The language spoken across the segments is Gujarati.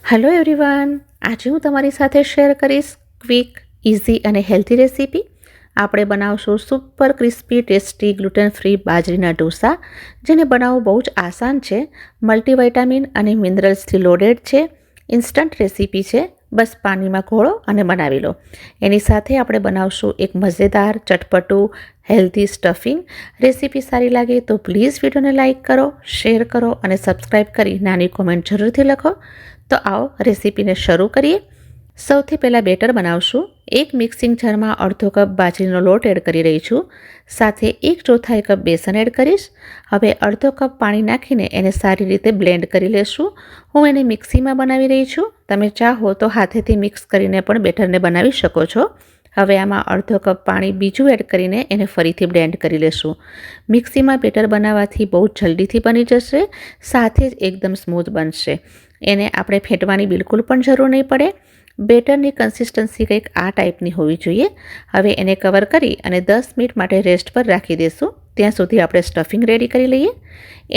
હેલો એવરીવન, આજે હું તમારી સાથે શેર કરીશ ક્વિક, ઇઝી અને હેલ્ધી રેસીપી. આપણે બનાવશું super crispy tasty gluten free બાજરીના ઢોસા, જેને બનાવવું બહુ જ આસાન છે. મલ્ટીવાઇટામિન અને મિનરલ્સથી લોડેડ છે. ઇન્સ્ટન્ટ રેસીપી છે. બસ પાણીમાં ઘોળો અને બનાવી લો. એની સાથે આપણે બનાવશું એક મજેદાર, ચટપટું, હેલ્ધી સ્ટફિંગ. રેસીપી સારી લાગે તો પ્લીઝ વિડીયોને લાઇક કરો, શેર કરો અને સબસ્ક્રાઈબ કરી નાની કોમેન્ટ જરૂરથી લખો. તો આવો રેસીપીને શરૂ કરીએ. સૌથી પહેલાં બેટર બનાવશું. એક મિક્સિંગ જારમાં અડધો કપ બાજરીનો લોટ એડ કરી રહી છું. સાથે 1/4 કપ બેસન એડ કરીશ. હવે અડધો કપ પાણી નાખીને એને સારી રીતે બ્લેન્ડ કરી લેશું. હું એને મિક્સીમાં બનાવી રહી છું. તમે ચાહો તો હાથેથી મિક્સ કરીને પણ બેટરને બનાવી શકો છો. હવે આમાં અડધો કપ પાણી બીજું એડ કરીને એને ફરીથી બ્લેન્ડ કરી લેશું. મિક્સીમાં બેટર બનાવવાથી બહુ જલ્દીથી બની જશે, સાથે જ એકદમ સ્મૂથ બનશે. એને આપણે ફેંટવાની બિલકુલ પણ જરૂર નહીં પડે. બેટરની કન્સિસ્ટન્સી કંઈક આ ટાઈપની હોવી જોઈએ. હવે એને કવર કરી અને 10 મિનિટ માટે રેસ્ટ પર રાખી દઈશું. ત્યાં સુધી આપણે સ્ટફિંગ રેડી કરી લઈએ.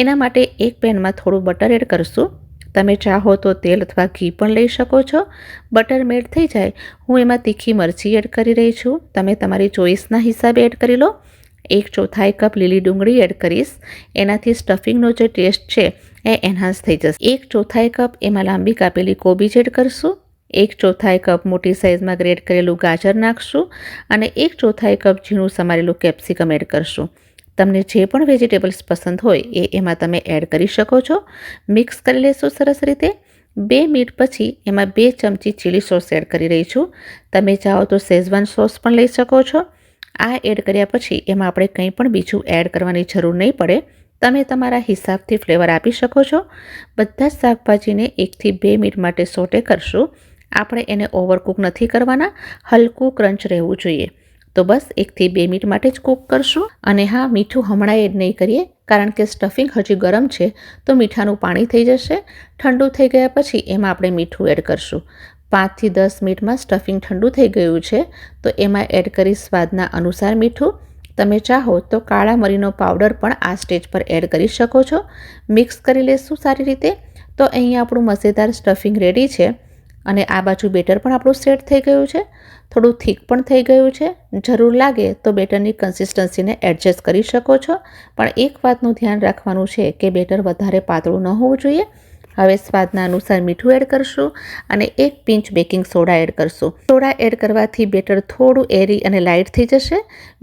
એના માટે એક પેનમાં થોડું બટર એડ કરશું. તમે ચાહો તો તેલ અથવા ઘી પણ લઈ શકો છો. બટર મેલ્ટ થઈ જાય, હું એમાં તીખી મરચી એડ કરી રહી છું. તમે તમારી ચોઈસના હિસાબે એડ કરી લો. 1/4 કપ લીલી ડુંગળી એડ કરીશ. એનાથી સ્ટફિંગનો જે ટેસ્ટ છે એ એન્હાન્સ થઈ જશે. 1/4 કપ એમાં લાંબી કાપેલી કોબીજ એડ કરશું. 1/4 કપ મોટી સાઇઝમાં ગ્રેટ કરેલું ગાજર નાખશું અને 1/4 કપ ઝીણું સમારેલું કેપ્સિકમ એડ કરશું. તમને જે પણ વેજીટેબલ્સ પસંદ હોય એ એમાં તમે એડ કરી શકો છો. મિક્સ કરી લેશું સરસ રીતે. 2 મિનિટ પછી એમાં 2 ચમચી ચીલી સોસ એડ કરી રહી છું. તમે ચાહો તો શેઝવાન સોસ પણ લઈ શકો છો. આ એડ કર્યા પછી એમાં આપણે કંઈ પણ બીજું એડ કરવાની જરૂર નહીં પડે. તમે તમારા હિસાબથી ફ્લેવર આપી શકો છો. બધા જ શાકભાજીને 1 થી 2 મિનિટ માટે સોટે કરશું. આપણે એને ઓવરકુક નથી કરવાના, હલકું ક્રંચ રહેવું જોઈએ. તો બસ 1 થી 2 મિનિટ માટે જ કૂક કરશું. અને હા, મીઠું હમણાં એડ નહીં કરીએ, કારણ કે સ્ટફિંગ હજી ગરમ છે તો મીઠાનું પાણી થઈ જશે. ઠંડુ થઈ ગયા પછી એમાં આપણે મીઠું એડ કરશું. 5 થી 10 મિનિટમાં સ્ટફિંગ ઠંડુ થઈ ગયું છે તો એમાં એડ કરી સ્વાદના અનુસાર મીઠું. તમે ચાહો તો કાળા મરીનો પાવડર પણ આ સ્ટેજ પર એડ કરી શકો છો. મિક્સ કરી લેશું સારી રીતે. તો અહીંયા આપણું મજેદાર સ્ટફિંગ રેડી છે. અને આ બાજુ બેટર પણ આપણું સેટ થઈ ગયું છે. થોડું થીક પણ થઈ ગયું છે. જરૂર લાગે તો બેટરની કન્સિસ્ટન્સીને એડજસ્ટ કરી શકો છો. પણ એક વાતનું ધ્યાન રાખવાનું છે કે બેટર વધારે પાતળું ન હોવું જોઈએ. હવે સ્વાદના અનુસાર મીઠું એડ કરશું અને 1 પિંચ બેકિંગ સોડા એડ કરશું. સોડા એડ કરવાથી બેટર થોડું એરી અને લાઇટ થઈ જશે.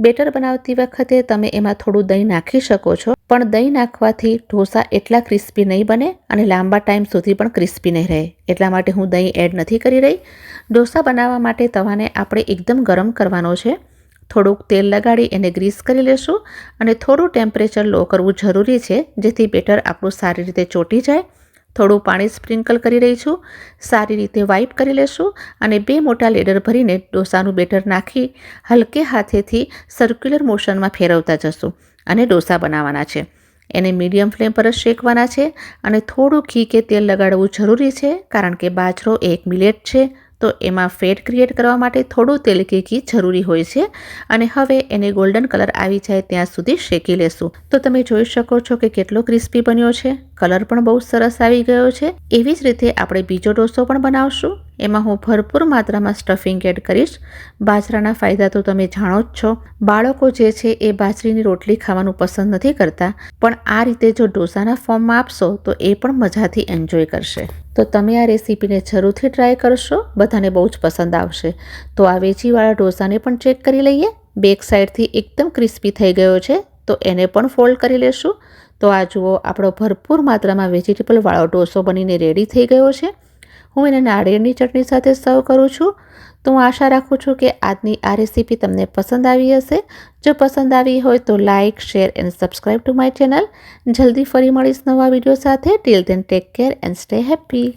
બેટર બનાવતી વખતે તમે એમાં થોડું દહીં નાખી શકો છો, પણ દહીં નાખવાથી ઢોસા એટલા ક્રિસ્પી નહીં બને અને લાંબા ટાઈમ સુધી પણ ક્રિસ્પી નહીં રહે. એટલા માટે હું દહીં એડ નથી કરી રહી. ઢોસા બનાવવા માટે તવાને આપણે એકદમ ગરમ કરવાનો છે. થોડુંક તેલ લગાડી એને ગ્રીસ કરી લેશું અને થોડું ટેમ્પરેચર લો કરવું જરૂરી છે, જેથી બેટર આપણું સારી રીતે ચોંટી જાય. થોડું પાણી સ્પ્રિંકલ કરી રહી છું. સારી રીતે વાઇપ કરી લેશું અને 2 મોટા લેડર ભરીને ઢોસાનું બેટર નાખી હલકે હાથેથી સર્ક્યુલર મોશનમાં ફેરવતા જશું અને ઢોસા બનાવવાના છે. એને મીડિયમ ફ્લેમ પર જ શેકવાના છે અને થોડું ઘી કે તેલ લગાડવું જરૂરી છે, કારણ કે બાજરો એક મિલેટ છે તો એમાં ફેટ ક્રિએટ કરવા માટે થોડું તેલ કે ઘી જરૂરી હોય છે. અને હવે એને ગોલ્ડન કલર આવી જાય ત્યાં સુધી શેકી લેશું. તો તમે જોઈ શકો છો કે કેટલો ક્રિસ્પી બન્યો છે. કલર પણ બહુ સરસ આવી ગયો છે. એવી જ રીતે આપણે બીજો ઢોસો પણ બનાવશું. એમાં હું ભરપૂર માત્રામાં સ્ટફિંગ એડ કરીશ. બાજરાના ફાયદા તો તમે જાણો જ છો. બાળકો જે છે એ બાજરીની રોટલી ખાવાનું પસંદ નથી કરતા, પણ આ રીતે જો ઢોસાના ફોર્મમાં આપશો તો એ પણ મજાથી એન્જોય કરશે. તો તમે આ રેસીપીને જરૂરથી ટ્રાય કરશો. બધાને બહુ જ પસંદ આવશે. તો આ વેજીવાળા ઢોસાને પણ ચેક કરી લઈએ. બેક સાઈડથી એકદમ ક્રિસ્પી થઈ ગયો છે તો એને પણ ફોલ્ડ કરી લેશું. તો આ જુઓ, આપણો ભરપૂર માત્રામાં વેજીટેબલવાળો ઢોસો બનીને રેડી થઈ ગયો છે. હું એને નાળિયેરની ચટણી સાથે સર્વ કરું છું. તો હું આશા રાખું છું કે આજની આ રેસીપી તમને પસંદ આવી હશે. જો પસંદ આવી હોય તો like, share and subscribe to my channel. જલ્દી ફરી મળીશ નવા વિડીયો સાથે. Till then take care and stay happy.